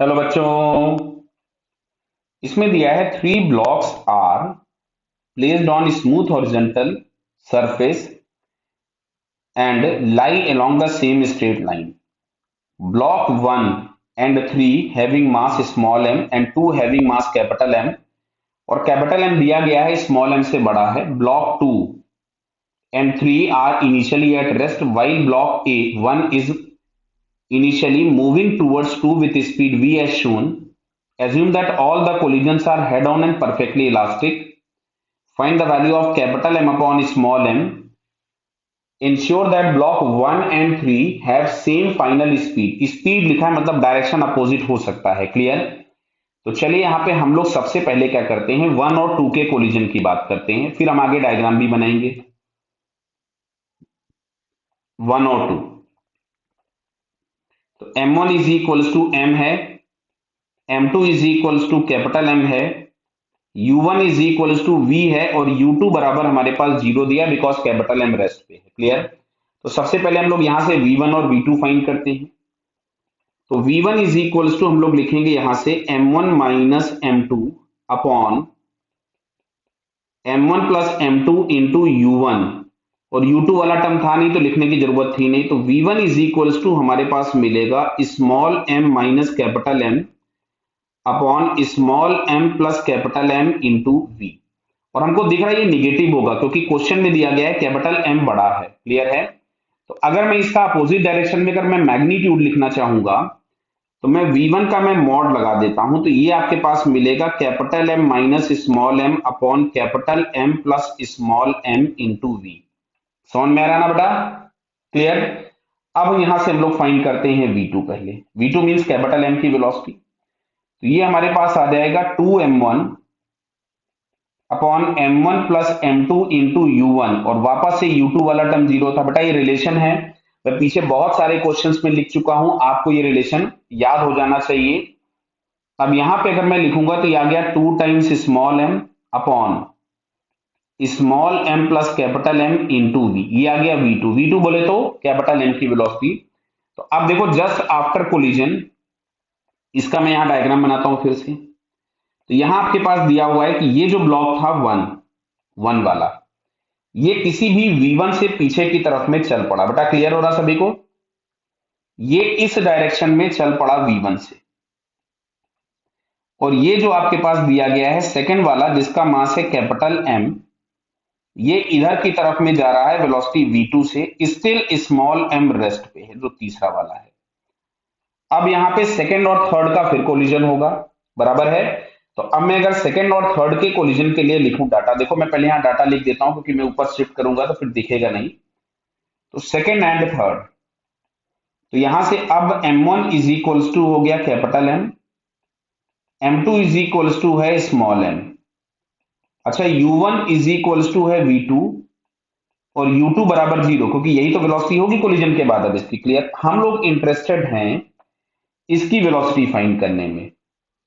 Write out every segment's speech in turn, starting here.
Hello बच्चों। इसमें दिया है three blocks are placed on smooth horizontal surface and lie along the same straight line. Block 1 and 3 having mass small m and 2 having mass capital M, और capital M दिया गया है small m से बड़ा है. Block 2 and 3 are initially at rest while block A 1 is initially moving towards 2 with speed v as shown. Assume that all the collisions are head-on and perfectly elastic. Find the value of capital M upon small m. Ensure that block 1 and 3 have same final speed. Speed लिखा है मतलब direction opposite हो सकता है. Clear? तो चलिए यहाँ पे हम लोग सबसे पहले क्या करते हैं, 1 और 2 के कोलिजन की बात करते हैं, फिर हम आगे डायग्राम भी बनाएंगे. 1 और 2, तो m1 is equals to m है, m2 is equals to capital M है, u1 is equals to v है, और u2 बराबर हमारे पास 0 दिया बिकॉज कैपिटल M रेस्ट पे है. क्लियर? तो सबसे पहले हम लोग यहां से v1 और v2 फाइंड करते हैं. तो v1 इज इक्वल्स टू हम लोग लिखेंगे यहां से m1 minus m2 upon m1 plus m2 into u1, और u2 वाला टर्म था नहीं तो लिखने की जरूरत थी नहीं. तो v1 इज इक्वल्स टू हमारे पास मिलेगा small m minus capital M upon small m plus capital M into v. और हमको दिख रहा है ये निगेटिव होगा क्योंकि क्वेश्चन में दिया गया है कैपिटल M बड़ा है. क्लियर है? तो अगर मैं इसका अपोजिट डायरेक्शन में अगर मैं मैग्नीट्यूड लिखना चाहूंगा तो मैं v1 का मैं मॉड लगा देता हूं, तो ये आपके पास मिलेगा capital M minus small m upon capital M plus small m into v. समझ में आ रहा ना बेटा? क्लियर? अब यहां से हम लोग फाइंड करते हैं v2. पहले v2 मींस कैपिटल M की वेलोसिटी. तो ये हमारे पास आ जाएगा 2m1 upon m1 plus m2 into u1, और वापस से u2 वाला टर्म जीरो था. बेटा ये रिलेशन है, मैं पीछे बहुत सारे क्वेश्चंस में लिख चुका हूं, आपको ये रिलेशन याद हो जाना चाहिए. अब यहां पे अगर मैं लिखूंगा तो ये आ गया 2 times small m upon small m plus capital M into v. ये आ गया v2. v2 बोले तो कैपिटल M की वेलोसिटी. तो अब देखो जस्ट आफ्टर कोलिजन, इसका मैं यहां डायग्राम बनाता हूं फिर से. तो यहां आपके पास दिया हुआ है कि ये जो ब्लॉक था 1 वाला, ये किसी भी v1 से पीछे की तरफ में चल पड़ा. बेटा क्लियर हो रहा सभी को? ये इस डायरेक्शन में चल पड़ा v1 से, और ये जो आपके पास दिया गया है सेकंड वाला जिसका मास है कैपिटल M, ये इधर की तरफ में जा रहा है वेलोसिटी v2 से, स्टिल स्मॉल m रेस्ट पे है जो तीसरा वाला है. अब यहां पे सेकंड और थर्ड का फिर कोलिजन होगा. बराबर है? तो अब मैं अगर सेकंड और थर्ड के कोलिजन के लिए लिखूं डाटा, देखो मैं पहले यहां डाटा लिख देता हूं क्योंकि मैं ऊपर शिफ्ट करूंगा तो फिर दिखेगा नहीं. तो सेकंड एंड थर्ड, तो यहां से अब m1 इज इक्वल्स टू हो गया capital M, m2 is equals to है स्मॉल m. अच्छा u1 इज इक्वल्स टू है v2, और u2 बराबर 0 क्योंकि यही तो वेलोसिटी होगी कोलिजन के बाद. अब इसकी क्लियर? हम लोग इंटरेस्टेड हैं इसकी वेलोसिटी फाइंड करने में.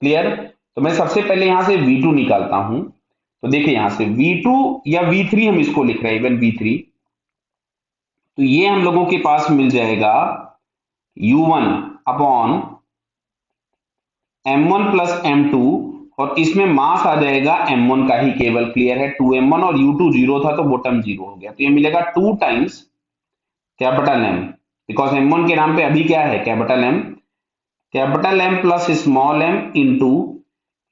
क्लियर? तो मैं सबसे पहले यहां से v2 निकालता हूं. तो देखिए यहां से v2 या v3 हम इसको लिख रहे हैं, इवन v3, तो ये हम लोगों के पास मिल जाएगा u1 upon m1 plus m2, और इसमें मास आ जाएगा m1 का ही केवल. क्लियर है? 2m1 और u2 जीरो था तो बॉटम जीरो हो गया. तो ये मिलेगा 2 times capital M, because m1 के नाम पे अभी क्या है capital M, capital M plus small m into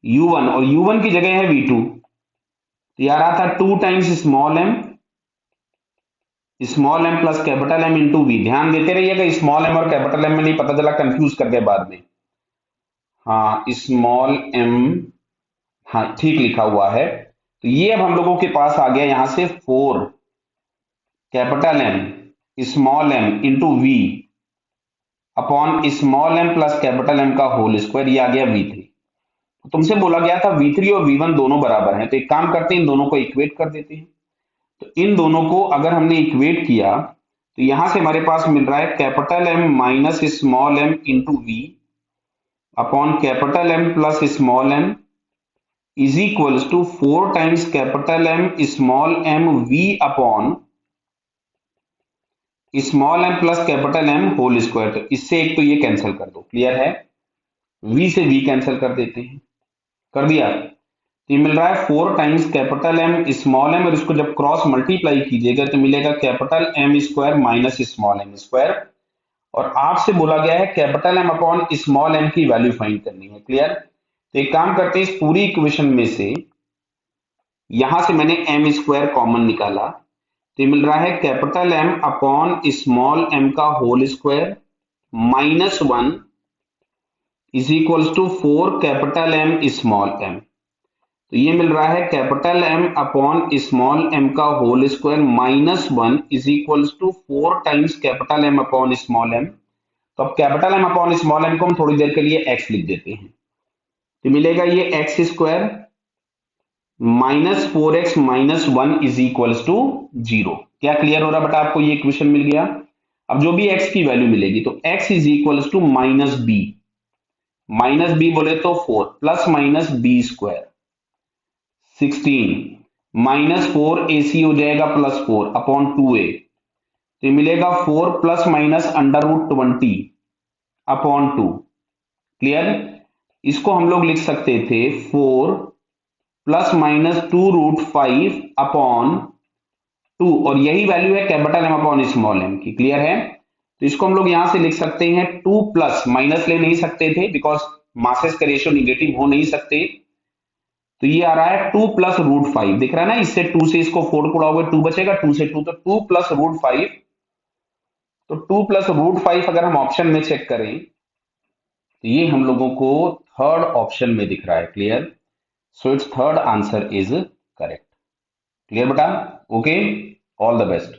u1, और u1 की जगह है v2. तो यार आता 2 times small m plus capital M into v. ध्यान देते रहिएगा, स्मॉल m और कैपिटल M में नहीं पता चला कंफ्यूज कर गए बाद में. हाँ स्मॉल m, हाँ ठीक लिखा हुआ है. तो ये अब हम लोगों के पास आ गया यहां से 4 capital M small m into v upon small m plus capital M का होल स्क्वायर. ये आ गया v3. तो तुमसे बोला गया था v3 और v1 दोनों बराबर हैं, तो एक काम करते हैं इन दोनों को इक्वेट कर देते हैं. तो इन दोनों को अगर हमने इक्वेट किया तो यहां से हमारे पास मिल रहा है capital M minus small m into v upon capital M plus small m is equals to 4 times capital M small m v upon small m plus capital M whole square. तो इससे एक तो ये कैंसिल कर दो. Clear है? v से v cancel कर देते हैं, कर दिया। तो ये मिल रहा है 4 times capital M small m, और इसको जब क्रॉस मल्टीप्लाई कीजिएगा तो मिलेगा capital M square minus small m square. और आपसे बोला गया है capital M upon small m की वैल्यू फाइंड करनी है। क्लियर? तो एक काम करते हैं, इस पूरी इक्वेशन में से यहां से मैंने एम स्क्वायर कॉमन निकाला, तो ये मिल रहा है capital M upon small M का whole square minus 1 is equals to 4 capital M small M. तो ये मिल रहा है capital M upon small M का whole square minus 1 is equals to 4 times capital M upon small M. तो अब capital M upon small M को हम थोड़ी देर के लिए एक्स लिख देते हैं, तो मिलेगा ये x square minus 4x minus 1 is equals to 0। क्या क्लियर हो रहा बेटा आपको? ये इक्वेशन मिल गया। अब जो भी x की वैल्यू मिलेगी तो x is equals to minus b बोले तो 4 plus minus b square 16 minus 4 AC हो जाएगा प्लस 4 अपॉन 2a, तो मिलेगा 4 plus minus under root 20 upon 2। Clear? इसको हम लोग लिख सकते थे 4 प्लस माइनस 2 रूट 5 अपॉन 2, और यही वैल्यू है capital M upon small m की। क्लियर है? तो इसको हम लोग यहां से लिख सकते हैं 2 प्लस, माइनस ले नहीं सकते थे बिकॉज मासेस का रेशियो निगेटिव हो नहीं सकते, तो ये आ रहा है 2 प्लस रूट 5। दिख रहा है ना, इससे 2 से इसको 4 को उड़ाओगे 2 बचेगा, 2 से 2 तो 2 प्लस रूट 5। तो 2 प्लस रूट 5 अगर हम ऑप्शन में चेक करें तो ये हम लोगों को थर्ड ऑप्शन में दिख रहा है। Clear? So it's third answer is correct. Clear बेटा? Okay, all the best.